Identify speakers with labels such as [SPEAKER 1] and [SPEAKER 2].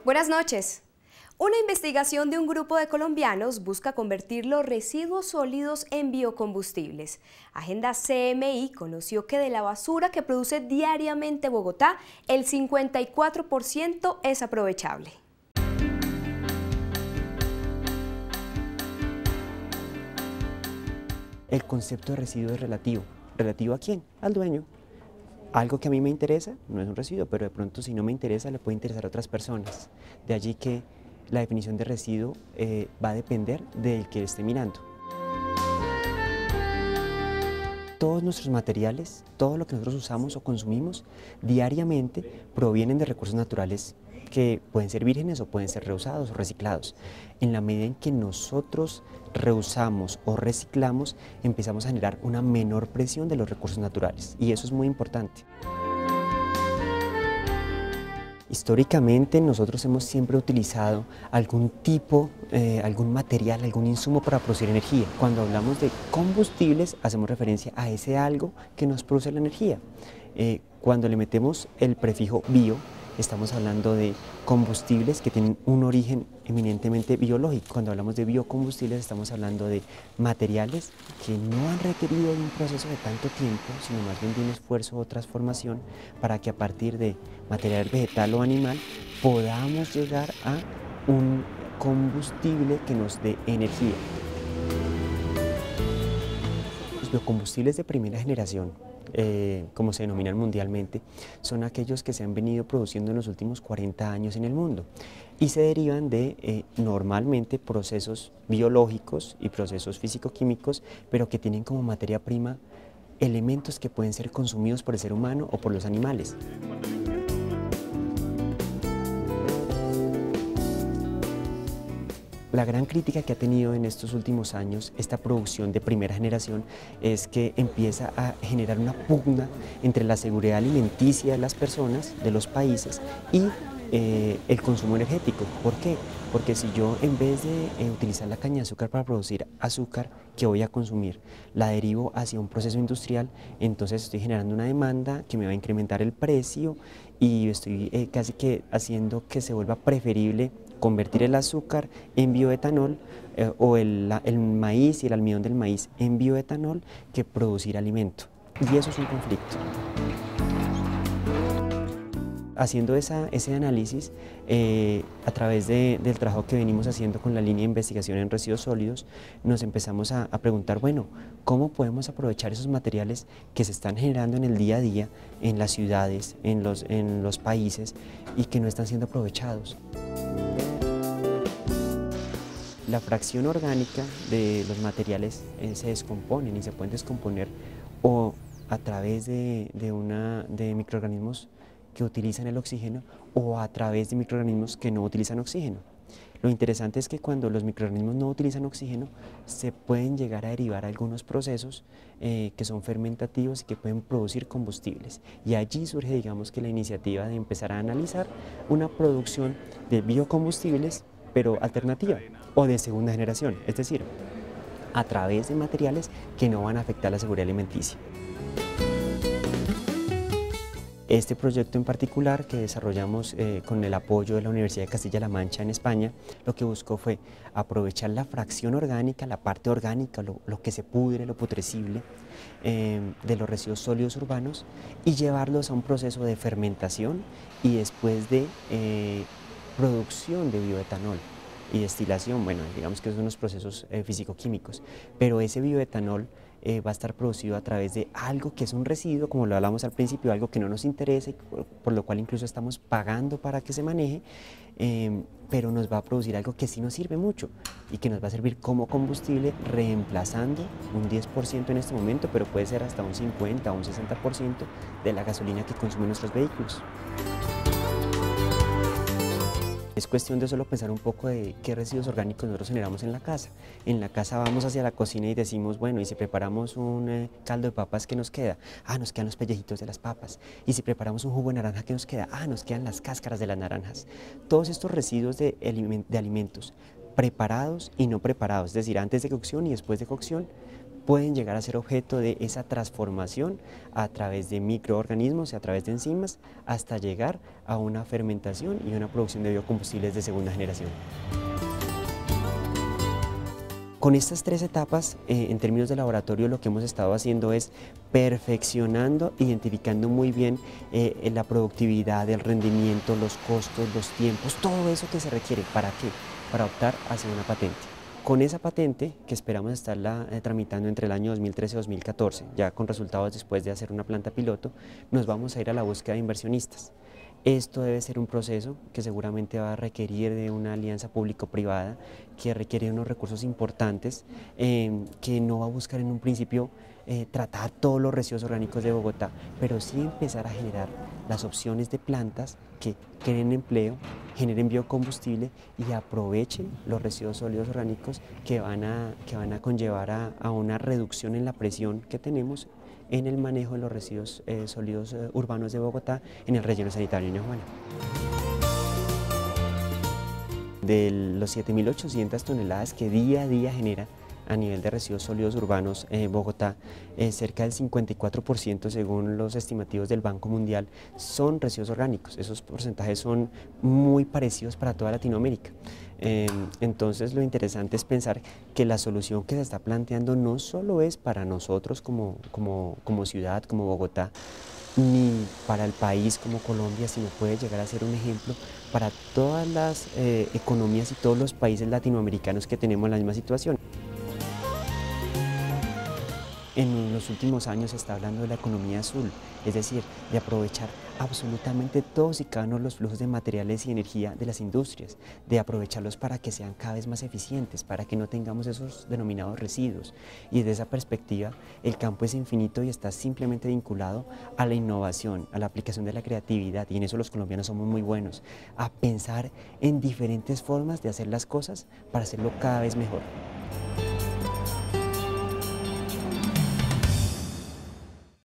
[SPEAKER 1] Buenas noches. Una investigación de un grupo de colombianos busca convertir los residuos sólidos en biocombustibles. Agenda CMI conoció que de la basura que produce diariamente Bogotá, el 54% es aprovechable.
[SPEAKER 2] El concepto de residuo es relativo. ¿Relativo a quién? Al dueño. Algo que a mí me interesa no es un residuo, pero de pronto si no me interesa le puede interesar a otras personas. De allí que la definición de residuo va a depender del que esté mirando. Todos nuestros materiales, todo lo que nosotros usamos o consumimos diariamente provienen de recursos naturales que pueden ser vírgenes o pueden ser reusados o reciclados. En la medida en que nosotros reusamos o reciclamos, empezamos a generar una menor presión de los recursos naturales y eso es muy importante. Históricamente nosotros hemos siempre utilizado algún tipo, algún material, algún insumo para producir energía. Cuando hablamos de combustibles hacemos referencia a ese algo que nos produce la energía. Cuando le metemos el prefijo bio, estamos hablando de combustibles que tienen un origen eminentemente biológico. Cuando hablamos de biocombustibles estamos hablando de materiales que no han requerido de un proceso de tanto tiempo, sino más bien de un esfuerzo o transformación para que a partir de material vegetal o animal podamos llegar a un combustible que nos dé energía. Los biocombustibles de primera generación, como se denominan mundialmente, son aquellos que se han venido produciendo en los últimos 40 años en el mundo y se derivan de normalmente procesos biológicos y procesos físico-químicos, pero que tienen como materia prima elementos que pueden ser consumidos por el ser humano o por los animales. La gran crítica que ha tenido en estos últimos años esta producción de primera generación es que empieza a generar una pugna entre la seguridad alimenticia de las personas, de los países y el consumo energético. ¿Por qué? Porque si yo en vez de utilizar la caña de azúcar para producir azúcar que voy a consumir, la derivo hacia un proceso industrial, entonces estoy generando una demanda que me va a incrementar el precio y estoy casi que haciendo que se vuelva preferible convertir el azúcar en bioetanol o el maíz y el almidón del maíz en bioetanol que producir alimento. Y eso es un conflicto. Haciendo ese análisis, a través del trabajo que venimos haciendo con la línea de investigación en residuos sólidos, nos empezamos a preguntar, bueno, ¿cómo podemos aprovechar esos materiales que se están generando en el día a día, en las ciudades, en los países y que no están siendo aprovechados? La fracción orgánica de los materiales se descomponen y se pueden descomponer o a través de microorganismos que utilizan el oxígeno o a través de microorganismos que no utilizan oxígeno. Lo interesante es que cuando los microorganismos no utilizan oxígeno se pueden llegar a derivar algunos procesos que son fermentativos y que pueden producir combustibles. Y allí surge, digamos, que la iniciativa de empezar a analizar una producción de biocombustibles pero alternativa o de segunda generación, es decir, a través de materiales que no van a afectar la seguridad alimenticia. Este proyecto en particular que desarrollamos con el apoyo de la Universidad de Castilla-La Mancha en España, lo que buscó fue aprovechar la fracción orgánica, la parte orgánica, lo que se pudre, lo putrescible de los residuos sólidos urbanos y llevarlos a un proceso de fermentación y después de producción de bioetanol y destilación. Bueno, digamos que son unos procesos físico-químicos, pero ese bioetanol va a estar producido a través de algo que es un residuo, como lo hablamos al principio, algo que no nos interesa y por lo cual incluso estamos pagando para que se maneje, pero nos va a producir algo que sí nos sirve mucho y que nos va a servir como combustible, reemplazando un 10% en este momento, pero puede ser hasta un 50 o un 60% de la gasolina que consumen nuestros vehículos. Es cuestión de solo pensar un poco de qué residuos orgánicos nosotros generamos en la casa. En la casa vamos hacia la cocina y decimos, bueno, y si preparamos un caldo de papas, ¿qué nos queda? Ah, nos quedan los pellejitos de las papas. Y si preparamos un jugo de naranja, ¿qué nos queda? Ah, nos quedan las cáscaras de las naranjas. Todos estos residuos de alimentos preparados y no preparados, es decir, antes de cocción y después de cocción, pueden llegar a ser objeto de esa transformación a través de microorganismos y a través de enzimas hasta llegar a una fermentación y una producción de biocombustibles de segunda generación. Con estas tres etapas, en términos de laboratorio, lo que hemos estado haciendo es perfeccionando, identificando muy bien la productividad, el rendimiento, los costos, los tiempos, todo eso que se requiere. ¿Para qué? Para optar hacia una patente. Con esa patente, que esperamos estarla tramitando entre el año 2013 y 2014, ya con resultados después de hacer una planta piloto, nos vamos a ir a la búsqueda de inversionistas. Esto debe ser un proceso que seguramente va a requerir de una alianza público-privada, que requiere unos recursos importantes, que no va a buscar en un principio tratar todos los residuos orgánicos de Bogotá, pero sí empezar a generar las opciones de plantas que creen empleo, generen biocombustible y aprovechen los residuos sólidos orgánicos que van a conllevar a una reducción en la presión que tenemos en el manejo de los residuos sólidos urbanos de Bogotá en el relleno sanitario de Ñuñoa. De los 7.800 toneladas que día a día genera a nivel de residuos sólidos urbanos Bogotá, cerca del 54% según los estimativos del Banco Mundial son residuos orgánicos. Esos porcentajes son muy parecidos para toda Latinoamérica. Entonces lo interesante es pensar que la solución que se está planteando no solo es para nosotros como ciudad, como Bogotá, ni para el país como Colombia, sino puede llegar a ser un ejemplo para todas las economías y todos los países latinoamericanos que tenemos la misma situación. En los últimos años se está hablando de la economía azul, es decir, de aprovechar absolutamente todos y cada uno de los flujos de materiales y energía de las industrias, de aprovecharlos para que sean cada vez más eficientes, para que no tengamos esos denominados residuos. Y desde esa perspectiva, el campo es infinito y está simplemente vinculado a la innovación, a la aplicación de la creatividad, y en eso los colombianos somos muy buenos, a pensar en diferentes formas de hacer las cosas para hacerlo cada vez mejor.